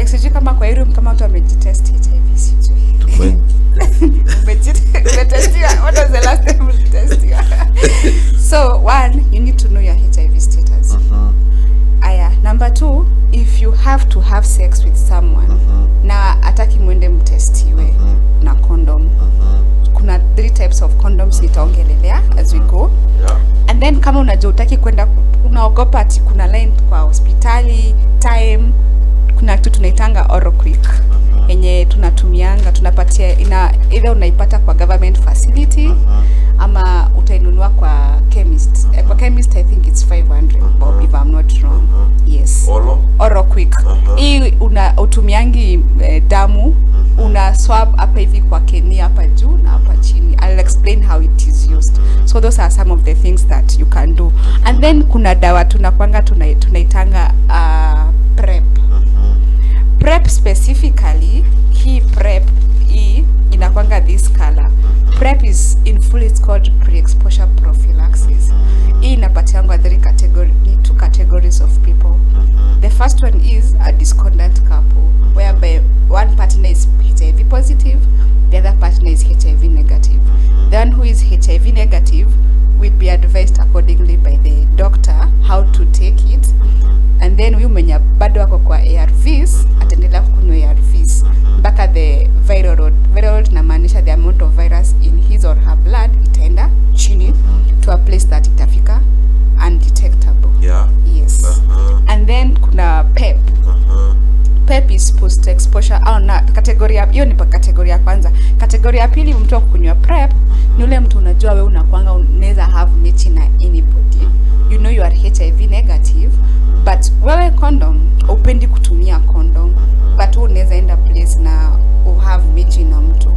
like sijui kama kwa room kama watu wamejitest HIV sijui. Umetestiwa. What was the last time you tested? So one, you need to know your HIV status. Number 2, if you have to have sex with someone na ataki mwende mtestiwe na condom. Kuna 3 types of condoms nitaongelelea as we go. And then kama unajua utaki kwenda unaogopa ati kuna line kwa hospitali time, kuna kitu tunaitanga oral quick yenye tunapatia either unaipata kwa government facility ama utainunua kwa chemist. Kwa chemist I think it's 500 bob if I'm not wrong. Yes. Oral quick. Hii utumiangi damu, una swab hapa hivi kwa keni hapa juu na hapa chini. I'll explain how it is used. So those are some of the things that you can do. And then kuna dawa tunaitanga PrEP. PrEP specifically, PrEP inakwanga this color. PrEP is in full, it's called pre-exposure prophylaxis. Hii inapatiangwa 2 categories of people. The first one is a discordant couple, whereby one partner is HIV positive, the other partner is HIV negative. The one who is HIV negative will be advised accordingly by the doctor how to take it. And then huyu mwenye bado wako kwa ARVs ataendelea kunywa ARVs mpaka the viral load inamaanisha the amount of virus in his or her blood itaenda chini to a place that itafika undetectable. Yes. And then kuna PEP. PEP is post exposure na kategoria hiyo ni kategoria ya kwanza. Kategoria ya pili, mtu akunywa PrEP ni ule mtu unajua wewe unakuanga unaweza have mechi na anybody. You know you are HIV negative, but wewe condom upendi kutumia condom, but unaweza enda place na have mechi na mtu.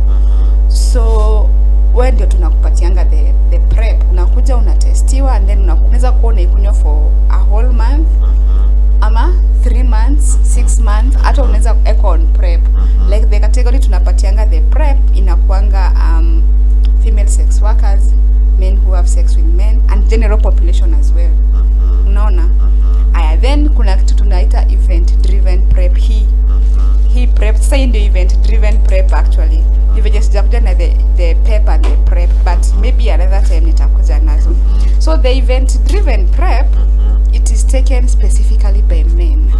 So wewe ndio tunakupatianga the PrEP. Unakuja unatestiwa and then unaweza kuona ikunywa for a whole month ama 3 months, 6 months, hata unaweza echo on PrEP. Like the category tunapatianga the PrEP inakuanga female sex workers, men who have sex with men, and general population as well. Unaona? Then kuna kitu tunaita event driven PrEP. Hii PrEP sasa ndio event driven PrEP actually. Niveje sijakuja na the PEP and the PrEP, but maybe another time nitakuja nazo. So the event driven PrEP, it is taken specifically by men.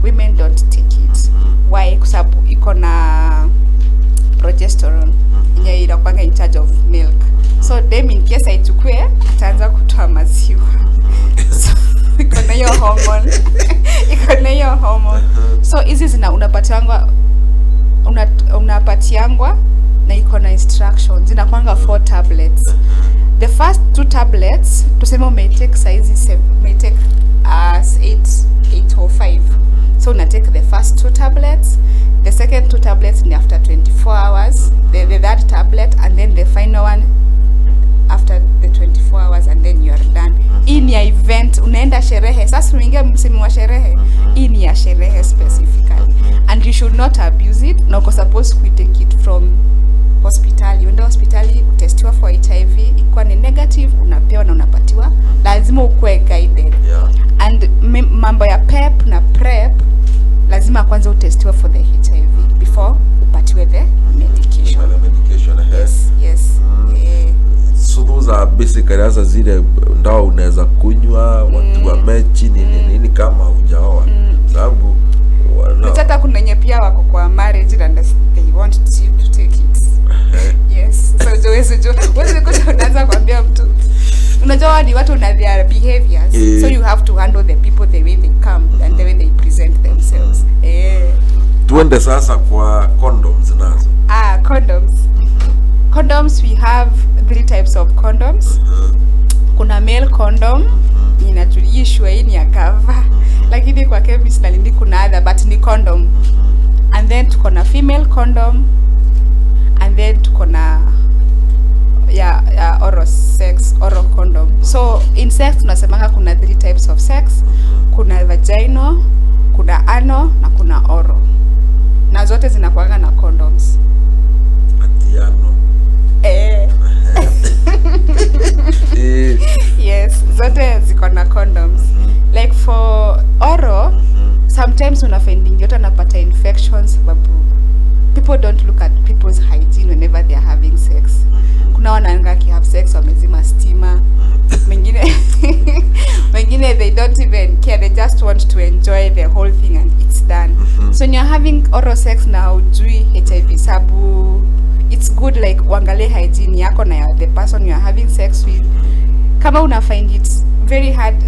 Women don't take it. Why? Kwa sababu iko na progesterone yenye inakuanga in charge of milk. So them in case aichukue ataanza kutoa maziwa. So iko na hiyo hormone. So hizi unapatiangwa na iko na instructions. Zinakuanga 4 tablets. The first 2 tablets tuseme umetake size 8 or 5. So una take the first 2 tablets. The second 2 tablets ni after 24 hours. The third tablet, and then the final one after the 24 hours, and then you are done. Hii ni event, unaenda sherehe. Sasa unaingia msimu wa sherehe. Hii ni ya sherehe specifically. And you should not abuse it. No, supposed to take it from hospitali. Uenda hospitali utestiwa for HIV, ikuwa ni negative, unapewa na unapatiwa. Lazima ukue guided. And mambo ya PEP na PrEP, lazima kwanza utestiwa for the HIV before upatiwe the medication. Yes. So those are basically as zile ndao unaweza kunywa watu wa mechi nini kama hujaoa. Sababu hata kuna nye pia wako kwa marriage and they want to take it. Yes. So wewe unaanza kuambia mtu unajua ni watu na their behaviors. So you have to handle the people the way they come and the way they present themselves. Tuende sasa kwa condoms nazo. Condoms. Condoms, we have 3 types of condoms. Kuna male condom, inajuishwa hii ni ya cover. Lakini kwa chemist na lindi kuna other, but ni condom. And then tuko na female condom. And then tuko na oral condom. So in sex tunasemanga kuna 3 types of sex. Kuna vaginal, kuna anal na kuna oral. Na zote zinakuanga na condoms. Atiano. Yes, zote ziko na condoms. Like for oral, sometimes una finding yote unapata infection don't look at people's hygiene whenever they are having sex. Kuna wanaanga have sex wamezima stima. Mengine they don't even care, they just want to enjoy the whole thing and it's done. So when you're having oral sex na ujui HIV sabu, it's good like uangalie hygiene yako na the person you are having sex with. Kama una find it very hard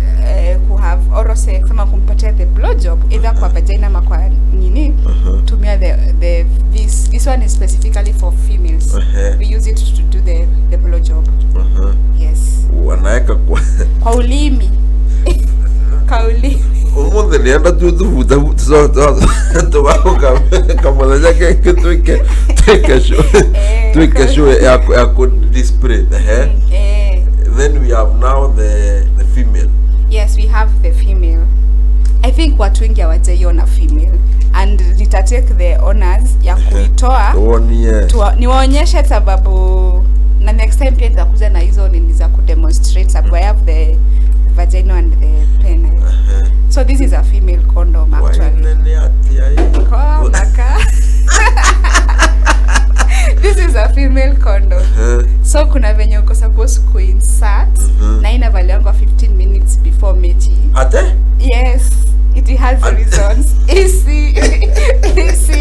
to have oral sex, kama kumpatia the blowjob either kwa vagina ama kwa nini, tumia this one is specifically for females. We use it to do the blowjob. Yes. Wanaeka kwa ulimi. Kwa ulimi. Umunde nienda tuvuta wako kama zake tuike show ya display. Then we have now the female. Yes, we have the female. I think watu wengi hawajaiona female and nitatake the honors ya kuitoa niwaonyeshe sababu na next time pia nitakuja na hizo nini za kudemonstrate sababu I have the vagina and the penile. So this is a female condom actually. This is a female condom. So kuna venye uko supposed to insert na inavaliwa 15 minutes before mechi. Ate? Yes, it has reasons. Easy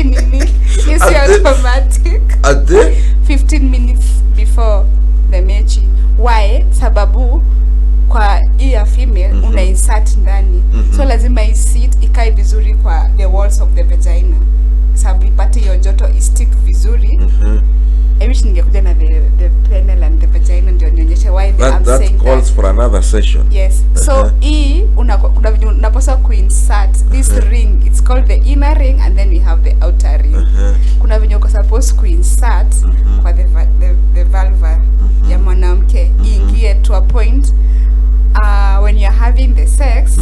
nini? Easy automatic. Ate? 15 minutes before the mechi. Why? Sababu kwa hii female una insert ndani. So lazima isit ikae vizuri kwa the walls of the vagina. Sababu ipate hiyo joto stick vizuri. I wish ningekuja na the penile and the vagina ndio nionyeshe why I'm saying that. That calls for another session. Yes. So hii unapaswa kuinsert this ring. It's called the inner ring and then we have the outer ring. Kuna venye uko supposed kuinsert kwa the vulva ya mwanamke iingie to a point when you're having the sex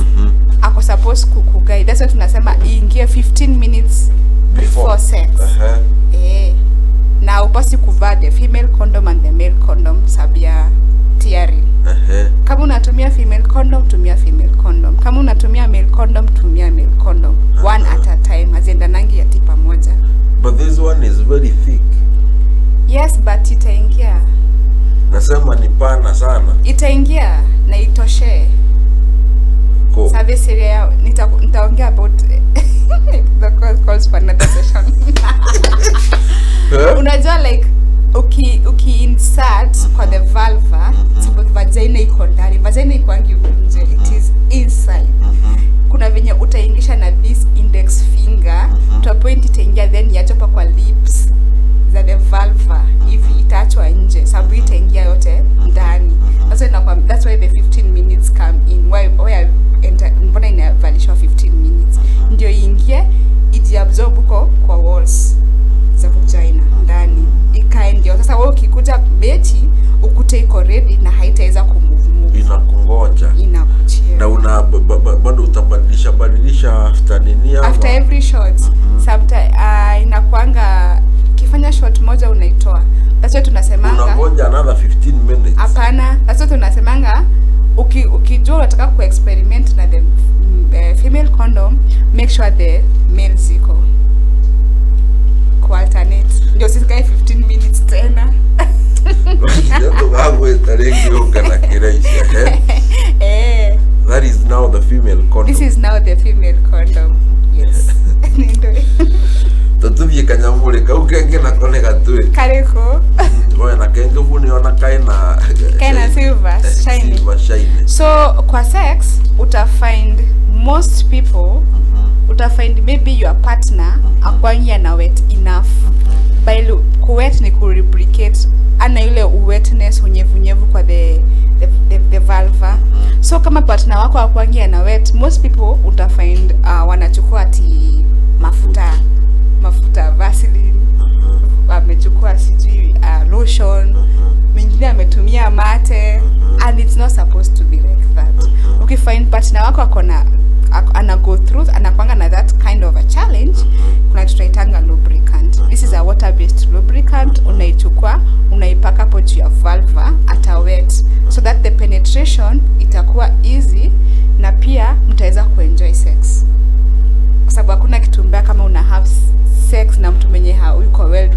ako supposed kukugai. That's what tunasema iingie 15 minutes before sex. Na upasi kuvaa the female condom and the male condom sabia tearing. Kama unatumia female condom, tumia female condom. Kama unatumia male condom, tumia male condom. One at a time, haziendanangi ati pamoja. But this one is very thick. Yes, but itaingia. Nasema ni pana sana. Itaingia na itoshe. Sabe seria nitaongea about the calls for another session. Unajua like uki insert kwa the vulva sababu vagina iko ndani, vagina iko nje, it is inside. Kuna venye utaingisha na this index finger to a point itaingia then yachopa kwa lips za the vulva hivi itaachwa nje sababu itaingia yote ndani. That's why the 15 minutes come in. Why mbona inavalishwa 15 minutes ndio iingie ijiabsorb kwa walls za vagina ndani ikae. Ndio sasa wewe ukikuja mechi ukute iko ready na haitaweza kumove, inakungoja, inakuchia na una bado utabadilisha after nini ama after every shot. Sometimes inakuanga kifanya shot moja unaitoa. That's what tunasemanga unangoja another 15 minutes. Hapana, that's what tunasemanga ukijua unataka kuexperiment na the female condom, make sure the male ziko alternate ndio sikae 15 minutes tena. That is now the female condom. This is now the female condom. Yes. Tatuvye kanyamule kaukenge na kone katue kareko oya na kenge vuni ona kaina silver shiny. So kwa sex utafind most people utafind maybe your partner akwangi na wet enough by kuwet ni kureplicate ana ile wetness unyevunyevu kwa the vulva. So kama partner wako akwangi na wet, most people utafind wanachukua ati mafuta Vaseline, amechukua sijui lotion, mwingine ametumia mate, and it's not supposed to be like that. Ukifind partner wako ana go through anakwanga na that kind of a challenge, kuna tutaitanga lubricant. This is a water based lubricant. Unaichukua unaipaka hapo juu ya vulva ata wet so that the penetration itakuwa easy na pia mtaweza kuenjoy sex. Kwa sababu hakuna kitu mbaya kama una have sex na mtu mwenye hayuko well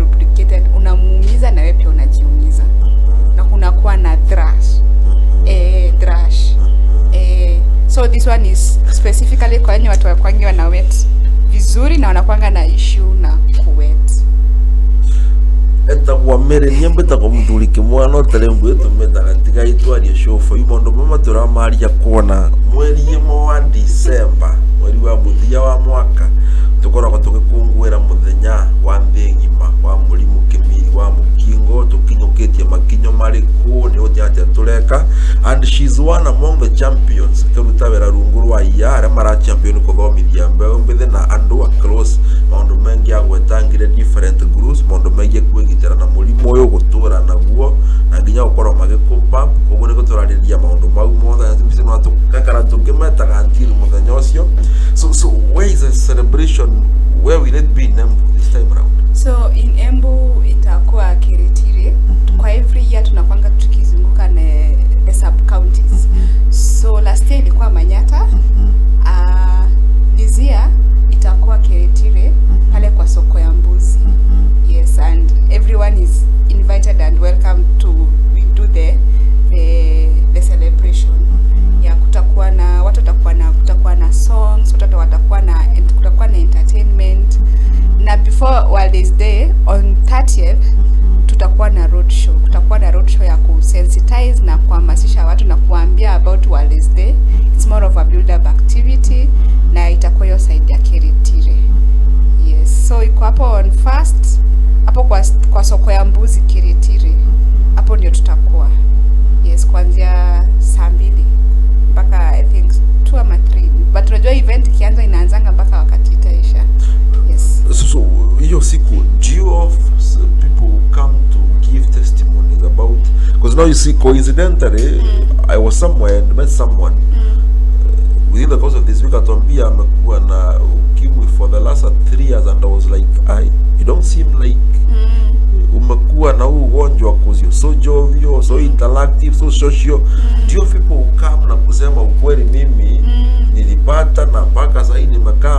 vizuri na wanakuanga na issue na kuwet. Eta kwa mere nyembe ta kumduli kimwana telembu yetu meta tiga itwarie shofo imondo mama turamari ya kuona mweri yemo wa December mweri wa muthia wa mwaka tukoragwo tugikungwira muthenya wa nthingima wa murimu kimiri wa mukingo tukinyukitie makinyo mariku ni ujaja tureka, and she's one among the champions kiruta wera rungu rwa iya aria mara champion kuthomithia mbeu mbithi na andu across maundu mengi agwetangire different groups maundu mengi kwigitira na murimu uyu gutura naguo na nginya gukorwo magikupa koguo ni guturariria maundu mau mothe mbisi no tukakara tukimetaga antiri muthenya ucio. So where is the celebration? Where will it be in Embu this time around? So in Embu itakuwa Kiritiri. Kwa every year tunakwanga tukizunguka na the sub counties. So last year ilikuwa Manyata. This year itakuwa Kiritiri pale kwa soko ya mbuzi. Yes, and everyone is invited and welcome to we do the celebration. Yeah, kutakuwa na watu kutakuwa na songs, watu kutakuwa na entertainment. Na before World Days Day on 30th tutakuwa na road show. Kutakuwa na road show ya kusensitize na kuhamasisha watu na kuambia about World Days Day. It's more of a build up activity na itakuwa yo side ya Kiritiri. Yes, so iko hapo on first hapo kwa soko ya mbuzi Kiritiri. Hapo ndio tutakuwa. Yes, kuanzia saa 2 mpaka I think 2 ama 3. But unajua event kianza inaanzanga mpaka wakati itaisha. Yes. So hiyo siku do you of people come to give testimonies about, because now you see coincidentally I was somewhere and met someone within the course of this week atuambia amekuwa na ukimwi for the last 3 years and I was like you don't seem like umekuwa na huu ugonjwa cause you're so jovial, so interactive, so social. Do you people come na kusema ukweli mimi nilipata na mpaka sasa nimekaa